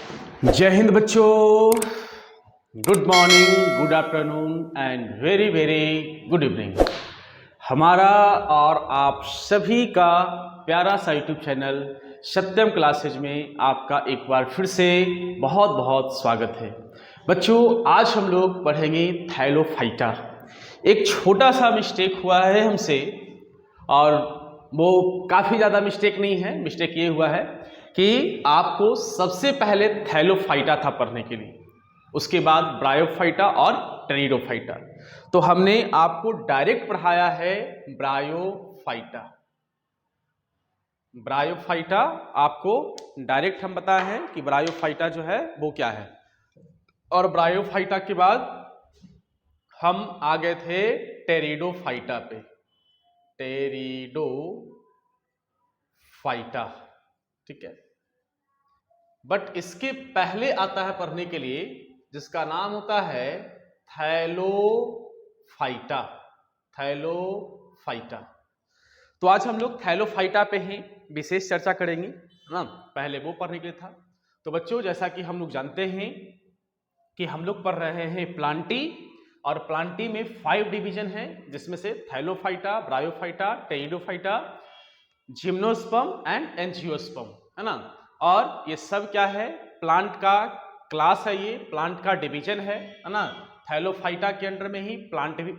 जय हिंद बच्चों, good morning, good afternoon and very very good evening. हमारा और आप सभी का प्यारा सा यूट्यूब चैनल सत्यम क्लासेज में आपका एक बार फिर से बहुत बहुत स्वागत है। बच्चों, आज हम लोग पढ़ेंगे थैलोफाइटा। एक छोटा सा मिस्टेक हुआ है हमसे, और वो काफ़ी ज़्यादा मिस्टेक नहीं है। मिस्टेक ये हुआ है कि आपको सबसे पहले थैलोफाइटा था पढ़ने के लिए, उसके बाद ब्रायोफाइटा और टेरिडोफाइटा। तो हमने आपको डायरेक्ट पढ़ाया है ब्रायोफाइटा। ब्रायोफाइटा आपको डायरेक्ट हम बताए हैं कि ब्रायोफाइटा जो है वो क्या है, और ब्रायोफाइटा के बाद हम आ गए थे टेरिडोफाइटा पे। टेरिडोफाइटा, ठीक है। बट इसके पहले आता है पढ़ने के लिए जिसका नाम होता है थैलोफाइटा। थैलोफाइटा। तो आज हम लोग थैलोफाइटा पे ही विशेष चर्चा करेंगे, है ना। पहले वो पढ़ने के लिए था। तो बच्चों, जैसा कि हम लोग जानते हैं कि हम लोग पढ़ रहे हैं प्लांटी, और प्लांटी में 5 डिवीजन है, जिसमें से Thallophyta, bryophyta, pteridophyta, gymnosperm and angiosperm, है ना। और ये सब क्या है? प्लांट का क्लास है, ये प्लांट का डिवीजन है ना। थैलोफाइटा के अंडर में ही प्लांट भी,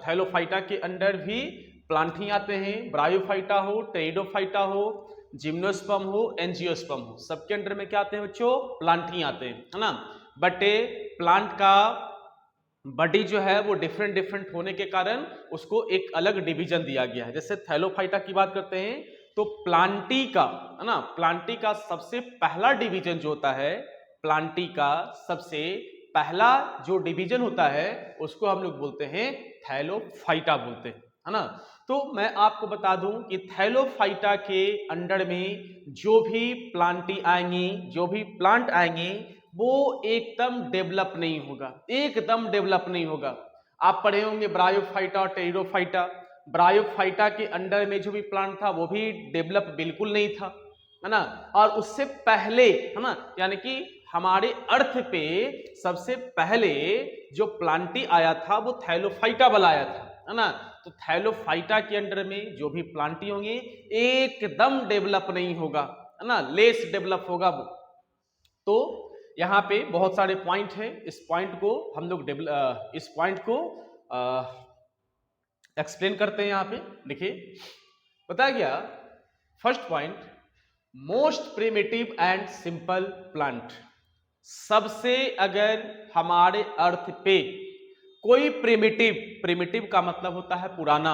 थैलोफाइटा के अंडर भी प्लांट ही आते हैं। ब्रायोफाइटा हो, टेरिडोफाइटा हो, जिम्नोस्पर्म हो, एंजियोस्पर्म हो, सबके अंडर में क्या आते हैं बच्चों? प्लांट ही आते हैं, है ना। बट प्लांट का बॉडी जो है वो डिफरेंट डिफरेंट होने के कारण उसको एक अलग डिवीजन दिया गया है। जैसे थैलोफाइटा की बात करते हैं तो प्लांटी का, है ना, प्लांटी का सबसे पहला डिवीजन जो होता है, प्लांटी का सबसे पहला जो डिवीजन होता है उसको हम लोग बोलते हैं थैलोफाइटा बोलते हैं, है ना। तो मैं आपको बता दूं कि थैलोफाइटा के अंडर में जो भी प्लांटी आएंगी, जो भी प्लांट आएंगी, वो एकदम डेवलप नहीं होगा, एकदम डेवलप नहीं होगा। आप पढ़े होंगे ब्रायोफाइटा और टेरिडोफाइटा। ब्रायोफाइटा के अंडर में जो भी प्लांट था वो भी डेवलप बिल्कुल नहीं था, है ना। और उससे पहले, है ना, यानी कि हमारे अर्थ पे सबसे पहले जो प्लांटी आया था वो थैलोफाइटा वाला आया था, है ना। तो थैलोफाइटा के अंडर में जो भी प्लांटी होंगे एकदम डेवलप नहीं होगा, है ना, लेस डेवलप होगा वो। तो यहाँ पे बहुत सारे पॉइंट हैं, इस पॉइंट को हम लोग इस पॉइंट को एक्सप्लेन करते हैं। यहाँ पे देखिए, बताया गया first point, most primitive and simple plant. सबसे अगर हमारे अर्थ पे कोई प्रिमिटिव, प्रिमिटिव का मतलब होता है पुराना,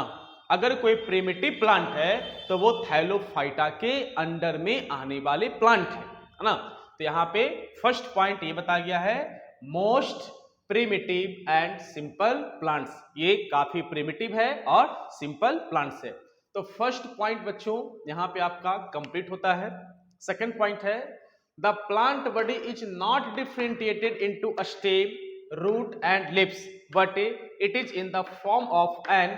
अगर कोई प्रिमिटिव प्लांट है तो वो थैलोफाइटा के अंडर में आने वाले प्लांट है ना। तो यहाँ पे फर्स्ट पॉइंट ये बताया गया है, most primitive and simple plants. ये काफी प्रिमिटिव है और सिंपल प्लांट्स है। तो फर्स्ट पॉइंट बच्चों यहाँ पे आपका कंप्लीट होता है। सेकंड पॉइंट है, the plant body is not differentiated into a stem, root and leaves, but it is in the form of an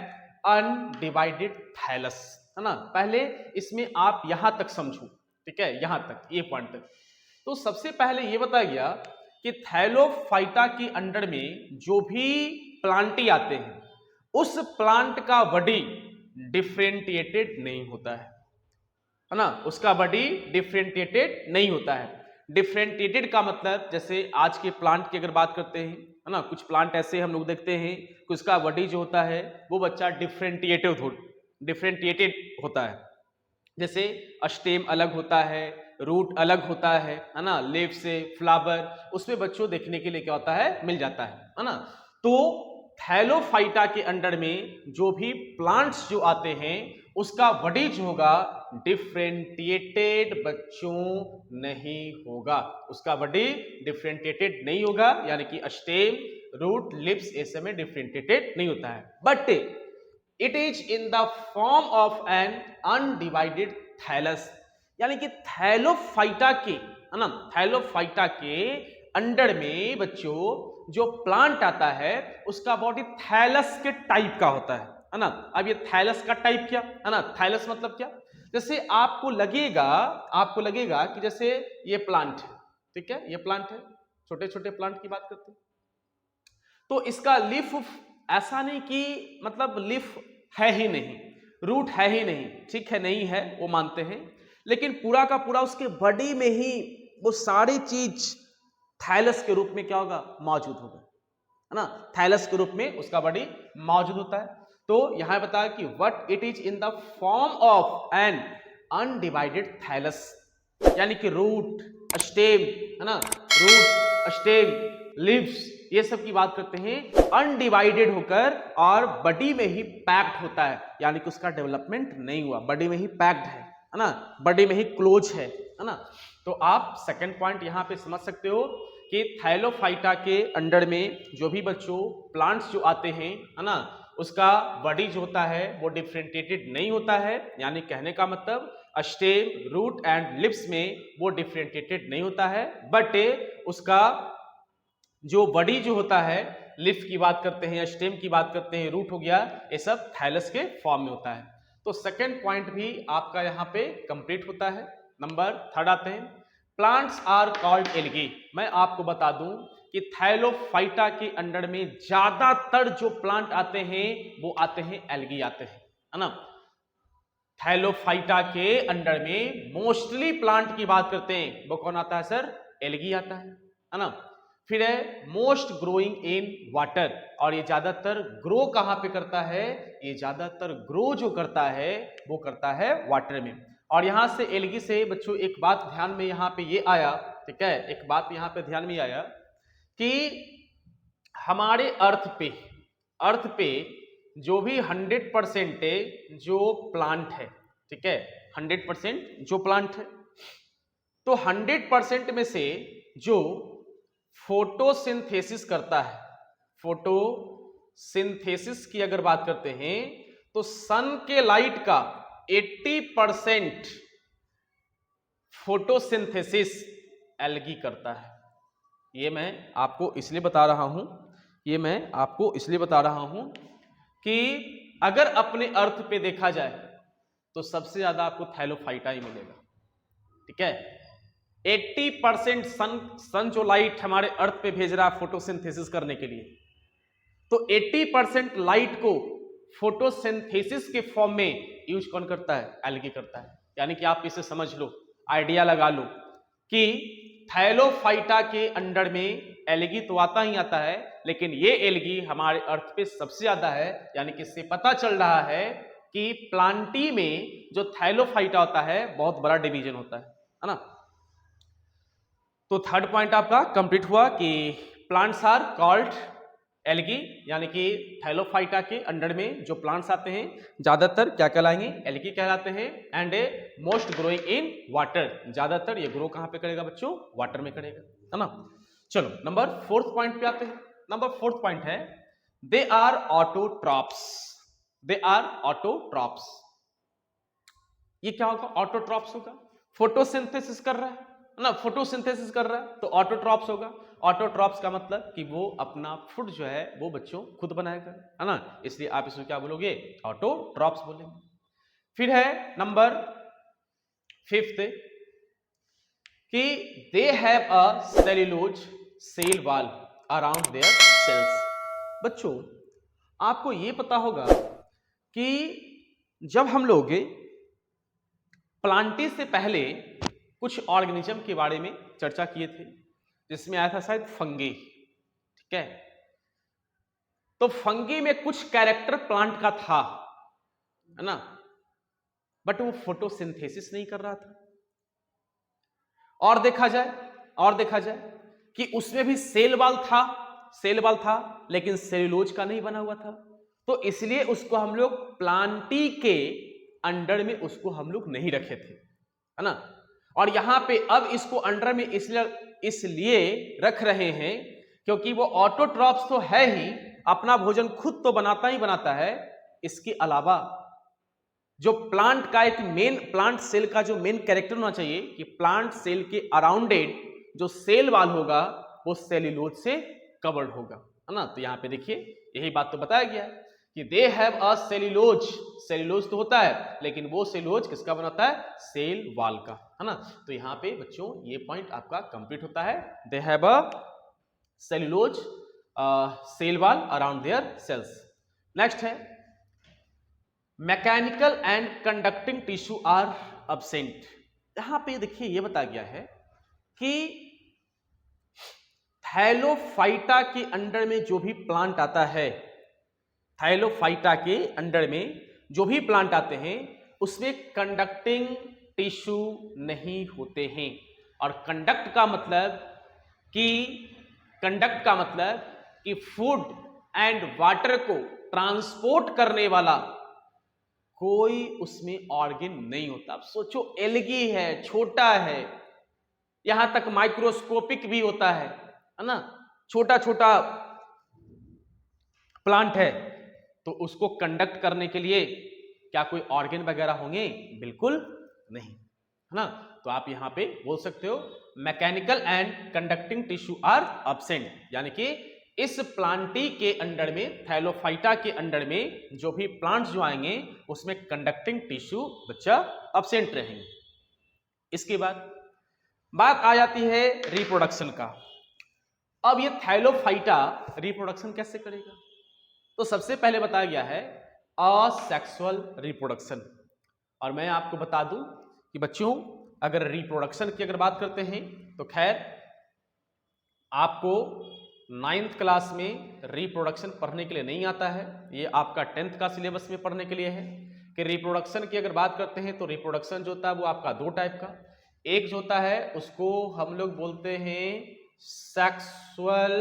undivided thallus, है ना। पहले इसमें आप यहां तक समझो, ठीक है, यहां तक, ये पॉइंट तक। तो सबसे पहले ये बताया गया कि थैलोफाइटा के अंडर में जो भी प्लांटी आते हैं उस प्लांट का बॉडी डिफरेंशिएटेड नहीं होता है ना, उसका बॉडी डिफरेंशिएटेड नहीं होता है। डिफरेंशिएटेड का मतलब, जैसे आज के प्लांट की अगर बात करते हैं, है ना, कुछ प्लांट ऐसे हम लोग देखते हैं कि उसका बॉडी जो होता है वो बच्चा डिफरेंशिएटेड होता है। जैसे स्टेम अलग होता है, रूट अलग होता है ना, लीफ से फ्लावर, उसमें बच्चों देखने के लिए क्या होता है, मिल जाता है ना। तो थैलोफाइटा के अंडर में जो भी प्लांट्स जो आते हैं उसका बॉडी जो होगा डिफरेंशिएटेड बच्चों नहीं होगा, उसका बॉडी डिफरेंशिएटेड नहीं होगा, यानी कि स्टेम, रूट, लिप्स ऐसे में डिफरेंशिएटेड नहीं होता है। But it is in the form of an undivided thallus, यानी कि थैलोफाइटा के, है ना, थैलोफाइटा के अंडर में बच्चों जो प्लांट आता है उसका बॉडी थैलस के टाइप का होता है ना। अब ये थैलस का टाइप क्या, है ना, थैलस मतलब क्या? जैसे आपको लगेगा कि जैसे ये प्लांट है, ठीक है, ये प्लांट है, छोटे छोटे प्लांट की बात करते हैं। तो इसका लीफ ऐसा नहीं कि मतलब लीफ है ही नहीं, रूट है ही नहीं, ठीक है, नहीं है, वो मानते हैं, लेकिन पूरा का पूरा उसके बॉडी में ही वो सारी चीज थाइलस के रूप में क्या होगा, मौजूद होगा, है ना, थाइलस के रूप में उसका बॉडी मौजूद होता है। तो यहां बताया कि what it is in the form of an undivided thallus, यानी कि रूट, स्टेम, है ना, रूट, स्टेम, लीव्स, ये सब की बात करते हैं, अनडिवाइडेड होकर और बॉडी में ही पैक्ड होता है, यानी कि उसका डेवलपमेंट नहीं हुआ, बॉडी में ही पैक्ड है ना, बॉडी में ही क्लोज है ना। तो आप सेकंड पॉइंट यहां पे समझ सकते हो कि थाइलोफाइटा के अंडर में जो भी बच्चों प्लांट्स जो आते हैं, है ना, उसका बॉडी जो होता है वो डिफरेंशिएटेड नहीं होता है, यानी कहने का मतलब स्टेम, रूट एंड लिप्स में वो डिफरेंशिएटेड नहीं होता है, बट उसका जो बॉडी जो होता है, लिफ की बात करते हैं, स्टेम की बात करते हैं, रूट हो गया, ये सब थाइलस के फॉर्म में होता है। तो सेकंड पॉइंट भी आपका यहाँ पे कंप्लीट होता है। नंबर थर्ड आते हैं, प्लांट्स आर कॉल्ड एल्गी। मैं आपको बता दूं कि थाइलोफाइटा के अंडर में ज्यादातर जो प्लांट आते हैं वो आते हैं एल्गी आते हैं, है ना। थाइलोफाइटा के अंडर में मोस्टली प्लांट की बात करते हैं, वो कौन आता है सर, एल्गी आता है ना। फिर है मोस्ट ग्रोइंग इन वाटर, और ये ज्यादातर ग्रो कहां पे करता है, ये ज्यादातर ग्रो जो करता है वो करता है वाटर में। और यहां से एल्गी से बच्चों एक बात ध्यान में यहां पे ये आया, ठीक है, एक बात यहां पे ध्यान में आया कि हमारे अर्थ पे जो भी 100% जो प्लांट है, ठीक है, 100% जो प्लांट है, तो 100% में से जो फोटोसिंथेसिस करता है, फोटोसिंथेसिस की अगर बात करते हैं तो सन के लाइट का 80% फोटोसिंथेसिस एल्गी करता है। ये मैं आपको इसलिए बता रहा हूं, ये मैं आपको इसलिए बता रहा हूं कि अगर अपने अर्थ पे देखा जाए तो सबसे ज्यादा आपको थाइलोफाइटा ही मिलेगा, ठीक है। 80% सन जो लाइट हमारे अर्थ पे भेज रहा है फोटोसिंथेसिस करने के लिए, तो 80% लाइट को फोटोसिंथेसिस के फॉर्म में यूज कौन करता है, एल्गी करता है। यानी कि आप इसे समझ लो, आइडिया लगा लो कि थाइलोफाइटा के अंडर में एल्गी तो आता ही आता है, लेकिन ये एल्गी हमारे अर्थ पे सबसे ज्यादा है, यानी कि इससे पता चल रहा है कि प्लांटी में जो थाइलोफाइटा होता है बहुत बड़ा डिवीजन होता है ना। तो थर्ड पॉइंट आपका कंप्लीट हुआ कि प्लांट्स आर कॉल्ड एल्गी, यानी कि थाइलोफाइटा के अंडर में जो प्लांट्स आते हैं ज्यादातर क्या कहलाएंगे, एल्गी कहलाते हैं। And a most growing in water, ज्यादातर ये ग्रो कहां पे करेगा बच्चों, वाटर में करेगा, है ना। चलो नंबर फोर्थ पॉइंट पे आते हैं। नंबर फोर्थ पॉइंट है they are autotrophs, they are autotrophs. ये क्या होगा, ऑटोट्रॉप्स होगा, फोटोसिंथेसिस कर रहा है ना, फोटोसिंथेसिस कर रहा है तो ऑटोट्रॉप्स होगा। ऑटोट्रॉप्स का मतलब कि वो अपना फूड जो है वो बच्चों खुद बनाएगा, है ना, इसलिए आप इसको क्या बोलोगे, ऑटोट्रॉप्स बोलेंगे। फिर है नंबर फिफ्थ कि they have a cellulose cell wall around their cells. बच्चों आपको ये पता होगा कि जब हम लोग प्लांटी से पहले कुछ ऑर्गेनिज्म के बारे में चर्चा किए थे, जिसमें आया था शायद फंगी, ठीक है। तो फंगी में कुछ कैरेक्टर प्लांट का था, है ना, बट वो फोटोसिंथेसिस नहीं कर रहा था। और देखा जाए कि उसमें भी सेल वॉल था, लेकिन सेल्यूलोज का नहीं बना हुआ था, तो इसलिए उसको हम लोग प्लांटी के अंडर में उसको हम लोग नहीं रखे थे, है ना। और यहां पे अब इसको अंडर में इसलिए रख रहे हैं क्योंकि वो ऑटोट्रॉप्स तो है ही, अपना भोजन खुद तो बनाता ही बनाता है, इसके अलावा जो प्लांट का एक मेन, प्लांट सेल का जो मेन कैरेक्टर होना चाहिए कि प्लांट सेल के अराउंडेड जो सेल वॉल होगा वो सेल्यूलोज से कवर्ड होगा, है ना। तो यहां पे देखिए यही बात तो बताया गया है कि they have a cellulose, cellulose तो होता है लेकिन वो सेल्यूलोज किसका बनाता है, सेल वॉल का। है ना। तो यहाँ पे बच्चों ये पॉइंट आपका कंप्लीट होता है। They have a cellulose cell wall around their cells. Next है mechanical and conducting tissue are absent. यहां पे देखिए ये बताया गया है कि थैलोफाइटा के अंडर में जो भी प्लांट आता है, थैलोफाइटा के अंडर में जो भी प्लांट आते हैं उसमें कंडक्टिंग टिश्यू नहीं होते हैं। और कंडक्ट का मतलब कि फूड एंड वाटर को ट्रांसपोर्ट करने वाला कोई उसमें ऑर्गन नहीं होता। अब सोचो, एल्गी है, छोटा है, यहां तक माइक्रोस्कोपिक भी होता है ना, छोटा छोटा प्लांट है, तो उसको कंडक्ट करने के लिए क्या कोई ऑर्गन वगैरह होंगे? बिल्कुल नहीं, है ना। तो आप यहां पे बोल सकते हो mechanical and conducting tissue are absent, यानी कि इस प्लांटी के अंडर में, थैलोफाइटा के अंडर में जो भी प्लांट्स जो आएंगे उसमें कंडक्टिंग टिश्यू बच्चा अब्सेंट रहेंगे। इसके बाद बात आ जाती है रिप्रोडक्शन का। अब ये थैलोफाइटा रिप्रोडक्शन कैसे करेगा? तो सबसे पहले बताया गया है असेक्सुअल रिप्रोडक्शन। और मैं आपको बता दूं कि बच्चों अगर रिप्रोडक्शन की अगर बात करते हैं तो खैर आपको 9th क्लास में रिप्रोडक्शन पढ़ने के लिए नहीं आता है, ये आपका 10th का सिलेबस में पढ़ने के लिए है। कि रिप्रोडक्शन की अगर बात करते हैं तो रिप्रोडक्शन जो होता है वो आपका दो टाइप का, एक जो होता है उसको हम लोग बोलते हैं सेक्सुअल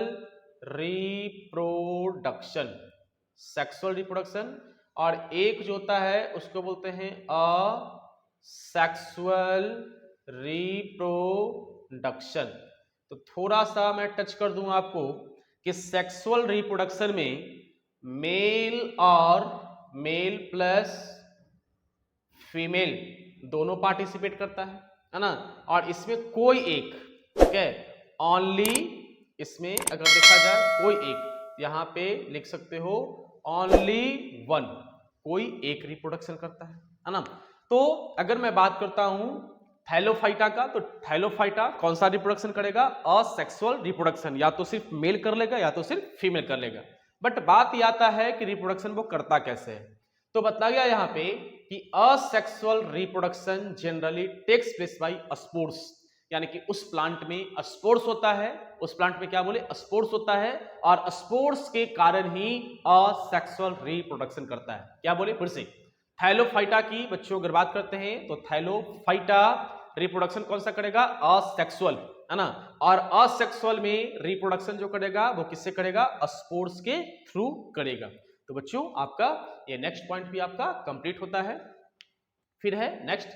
रिप्रोडक्शन, सेक्सुअल रिप्रोडक्शन, और एक जो होता है उसको बोलते हैं असेक्सुअल रिप्रोडक्शन। तो थोड़ा सा मैं टच कर दूं आपको कि सेक्सुअल रिप्रोडक्शन में मेल और मेल प्लस फीमेल दोनों पार्टिसिपेट करता है ना। और इसमें कोई एक, ठीक है, ओनली, इसमें अगर देखा जाए कोई एक, यहां पे लिख सकते हो ओनली वन, कोई एक रिप्रोडक्शन करता है ना। तो अगर मैं बात करता हूं थैलोफाइटा का, तो थैलोफाइटा कौन सा रिप्रोडक्शन करेगा? असेक्सुअल रिप्रोडक्शन, या तो सिर्फ मेल कर लेगा या तो सिर्फ फीमेल कर लेगा। बट बात यह आता है कि रिप्रोडक्शन वो करता कैसे है। तो बताया गया यहां पे कि asexual reproduction generally takes place by spores, यानी कि उस प्लांट में स्पोर्स होता है, उस प्लांट में क्या बोले, स्पोर्स होता है, और स्पोर्स के कारण ही असेक्सुअल रिप्रोडक्शन करता है। क्या बोले फिर से, थैलोफाइटा की बच्चों अगर बात करते हैं तो थैलोफाइटा रिप्रोडक्शन कौन सा करेगा? असेक्सुअल, है ना। और असेक्सुअल में रिप्रोडक्शन जो करेगा वो किससे करेगा? स्पोर्स के थ्रू करेगा। तो बच्चों आपका ये नेक्स्ट पॉइंट भी आपका कंप्लीट होता है। फिर है next,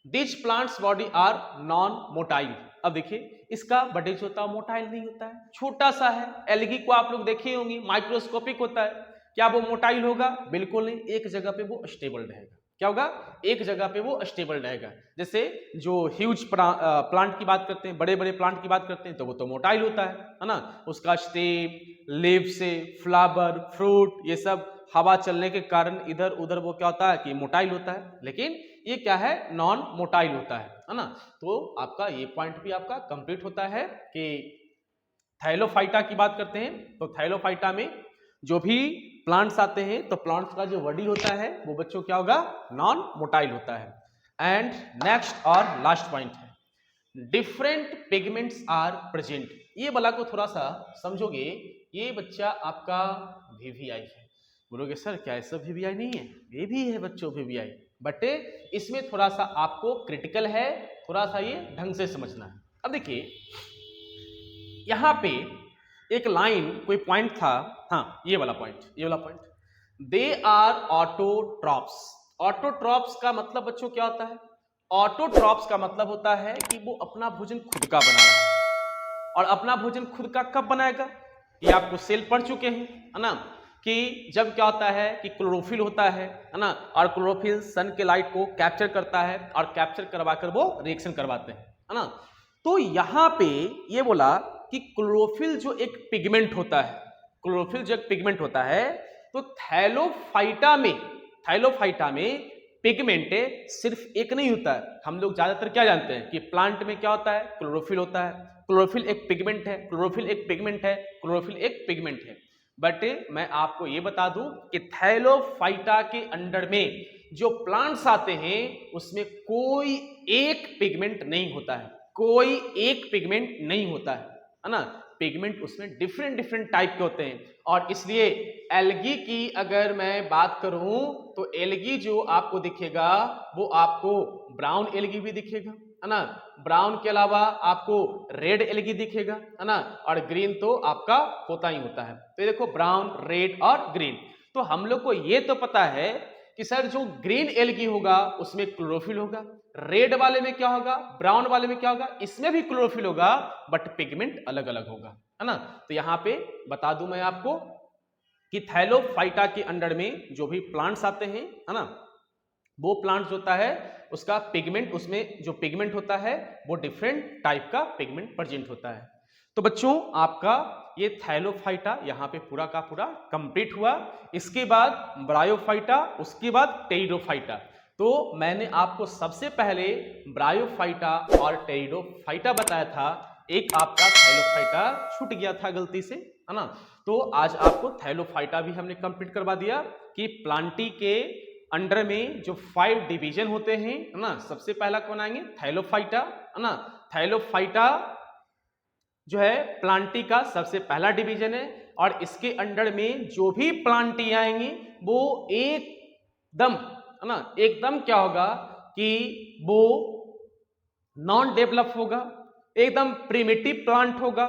this plants body are non motile. अब देखिए इसका बॉडी जो होता है मोटाइल नहीं होता है, छोटा सा है। एल्गी को आप लोग देखे होंगे, माइक्रोस्कोपिक होता है। क्या वो मोटाइल होगा? बिल्कुल नहीं, एक जगह पे वो स्टेबल रहेगा। क्या होगा? एक जगह पे वो स्टेबल रहेगा। जैसे जो ह्यूज प्लांट की बात करते हैं, बड़े बड़े प्लांट की बात करते हैं, तो वो तो मोटाइल होता है ना। उसका स्टेम, लीफ से फ्लावर, फ्रूट, ये सब हवा चलने के कारण इधर उधर वो क्या होता है कि मोटाइल होता है। लेकिन ये क्या है? नॉन मोटाइल होता है ना। तो आपका ये पॉइंट भी आपका कंप्लीट होता है कि थैलोफाइटा की बात करते हैं तो थैलोफाइटा में जो भी प्लांट्स आते हैं तो प्लांट्स का जो बॉडी होता है वो बच्चों क्या होगा? नॉन मोटाइल होता है। एंड नेक्स्ट और लास्ट पॉइंट है, डिफरेंट पिगमेंट्स आर प्रेजेंट। ये वाला को थोड़ा सा समझोगे, ये बच्चा आपका वीवीआई है। बोलोगे सर क्या ऐसा वीवीआई नहीं है? ये भी है बच्चों वीवीआई, बट इसमें थोड़ा सा आपको क्रिटिकल है, थोड़ा सा ये ढंग से समझना है। अब देखिए यहां पे एक लाइन, कोई पॉइंट था, हाँ ये वाला point, they are autotrophs. Autotrophs का मतलब बच्चों क्या होता है? ऑटोट्रॉप्स का मतलब होता है कि वो अपना भोजन खुद का बना रहा है। और अपना भोजन खुद का कब बनाएगा? ये आपको सेल पढ़ चुके हैं, है ना, कि जब क्या होता है कि क्लोरोफिल होता है ना, और क्लोरोफिल सन के लाइट को कैप्चर करता है और कैप्चर करवाकर वो रिएक्शन करवाते हैं, है ना। तो यहां पे ये बोला कि क्लोरोफिल जो एक पिगमेंट होता है, क्लोरोफिल जो एक पिगमेंट होता है, तो थैलोफाइटा में पिगमेंट सिर्फ एक नहीं होता है। हम लोग ज्यादातर क्या जानते हैं कि प्लांट में क्या होता है, क्लोरोफिल होता है। क्लोरोफिल एक पिगमेंट है, क्लोरोफिल एक पिगमेंट है, क्लोरोफिल एक पिगमेंट है। बट मैं आपको ये बता दूं कि थैलोफाइटा के अंडर में जो प्लांट्स आते हैं उसमें कोई एक पिगमेंट नहीं होता है, कोई एक पिगमेंट नहीं होता है ना। पिगमेंट उसमें डिफरेंट डिफरेंट टाइप के होते हैं। और इसलिए एल्गी की अगर मैं बात करूं तो एल्गी जो आपको दिखेगा वो आपको ब्राउन एल्गी भी दिखेगा, है ना। ब्राउन के अलावा आपको रेड एल्गी दिखेगा, है ना। और ग्रीन तो आपका होता ही होता है। तो ये देखो ब्राउन, रेड और ग्रीन। तो हम लोग को ये तो पता है कि सर जो ग्रीन एल्गी होगा उसमें क्लोरोफिल होगा, रेड वाले में क्या होगा, ब्राउन वाले में क्या होगा, इसमें भी क्लोरोफिल होगा, बट पिगमेंट अलग अलग होगा, है ना। तो यहां पे बता दूं मैं आपको कि थैलोफाइटा के अंडर में जो भी प्लांट्स आते हैं, है ना, वो प्लांट्स होता है उसका पिगमेंट, उसमें जो पिगमेंट होता है वो डिफरेंट टाइप का पिगमेंट प्रेजेंट होता है। तो बच्चों आपका ये थैलोफाइटा यहाँ पे पूरा का पूरा कंप्लीट हुआ। इसके बाद ब्रायोफाइटा, उसके बाद टेरिडोफाइटा। तो मैंने आपको सबसे पहले ब्रायोफाइटा और टेरिडोफाइटा बताया था, एक आपका थैलोफाइटा छूट गया था गलती से, है ना। तो आज आपको थैलोफाइटा भी हमने कंप्लीट करवा दिया कि प्लांटी के अंडर में जो 5 डिवीजन होते हैं, है ना। सबसे पहला कौन आएंगे, थैलोफाइटा, है ना। थैलोफाइटा जो है प्लांटी का सबसे पहला डिवीजन है। और इसके अंडर में जो भी प्लांटी आएंगी वो एकदम, है ना, एकदम क्या होगा कि वो नॉन डेवलप होगा, एकदम प्रिमिटिव प्लांट होगा।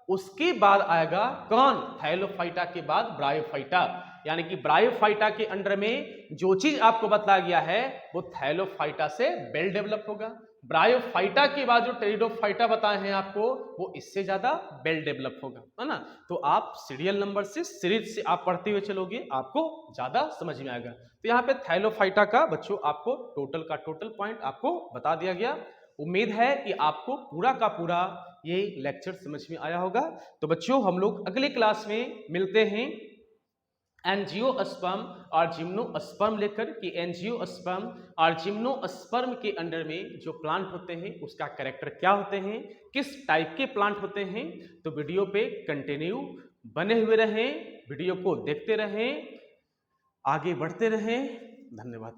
उसके बाद आएगा कौन, थैलोफाइटा के बाद ब्रायोफाइटा। यानी कि ब्रायोफाइटा के अंडर में जो चीज आपको बताया गया है वो थैलोफाइटा से वेल डेवलप होगा। ब्रायोफाइटा के बाद जो टेरिडोफाइटा बताए हैं आपको वो इससे ज्यादा वेल डेवलप होगा, है ना। तो आप सीरियल नंबर से, सीरीज से आप पढ़ते हुए चलोगे, आपको ज्यादा समझ में आएगा। तो यहाँ पे थैलोफाइटा का बच्चों आपको टोटल का टोटल पॉइंट आपको बता दिया गया। उम्मीद है कि आपको पूरा का पूरा ये लेक्चर समझ में आया होगा। तो बच्चों हम लोग अगले क्लास में मिलते हैं एंजियोस्पर्म और जिम्नोस्पर्म लेकर, कि एंजियोस्पर्म और जिम्नोस्पर्म के अंडर में जो प्लांट होते हैं उसका कैरेक्टर क्या होते हैं, किस टाइप के प्लांट होते हैं। तो वीडियो पे कंटिन्यू बने हुए रहें, वीडियो को देखते रहें, आगे बढ़ते रहें। धन्यवाद।